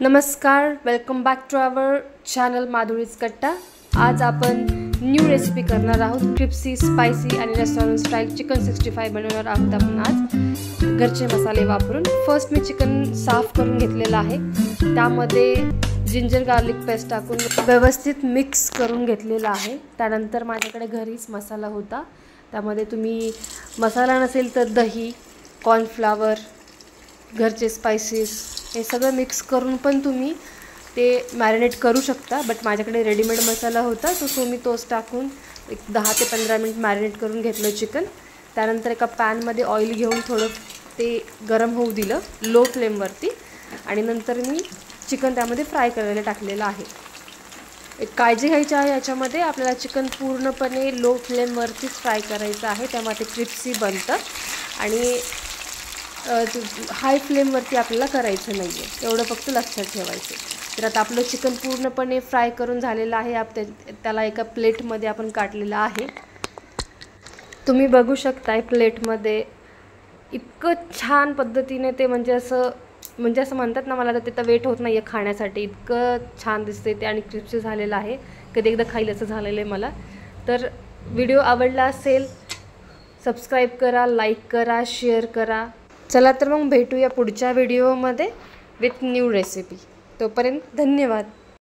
नमस्कार, welcome back to our channel Madhuri's Katta. आज आपण न्यू रेसिपी करणार आहोत। क्रिस्पी स्पायसी आणि रेस्टॉरंट स्टाईल चिकन 65 बनवणार आहोत आपण आज घरचे मसाले वापरून। फर्स्ट मी चिकन साफ करून घेतलेला आहे, त्यामध्ये जिंजर गार्लिक पेस्ट टाकून व्यवस्थित मिक्स करून घेतलेला आहे। त्यानंतर माझ्याकडे घरीच मसाला होता, त्यामध्ये तुम्ही मसाला नसेल तर दही, कॉर्नफ्लावर, घरचे स्पाइसेस हे सगळं मिक्स करून पण तुम्ही ते मॅरिनेट करू शकता। बट माझ्याकडे रेडीमेड मसाला होता, सो मी तोच टाकून एक 10 ते 15 मिनिट मॅरिनेट करून घेतलं चिकन। त्यानंतर एका पॅनमध्ये ऑइल घेऊन थोडं ते गरम होऊ दिलं लो फ्लेमवरती, आणि नंतर मी चिकन त्यामध्ये फ्राय करायला टाकलेलं आहे। एक काळजी घ्यायची आहे याच्यामध्ये, आपल्याला चिकन पूर्णपणे लो फ्लेमवरतीच फ्राय करायचं आहे, तेव्हा ते क्रिस्पी बनतं। आणि हाय फ्लेमवरती आपल्याला करायचं नाही आहे, एवढं फक्त लक्षात ठेवायचं। तर आता आपलं चिकन पूर्णपणे फ्राय करून झालेलं आहे। त्याला एका प्लेटमध्ये आपण काढलेलं आहे, तुम्ही बघू शकताय। प्लेटमध्ये इतकं छान पद्धतीने ते म्हणजे असं म्हणतात ना, मला तर ते वेट होत नाही आहे खाण्यासाठी, इतकं छान दिसते ते आणि क्रिस्पी झालेलं आहे। कधी एकदा खाईल असं झालेलं आहे मला। तर व्हिडिओ आवडला असेल सबस्क्राईब करा, लाईक करा, शेअर करा। चला तर मग भेटूया पुढच्या व्हिडिओमध्ये विथ न्यू रेसिपी। तोपर्यंत धन्यवाद।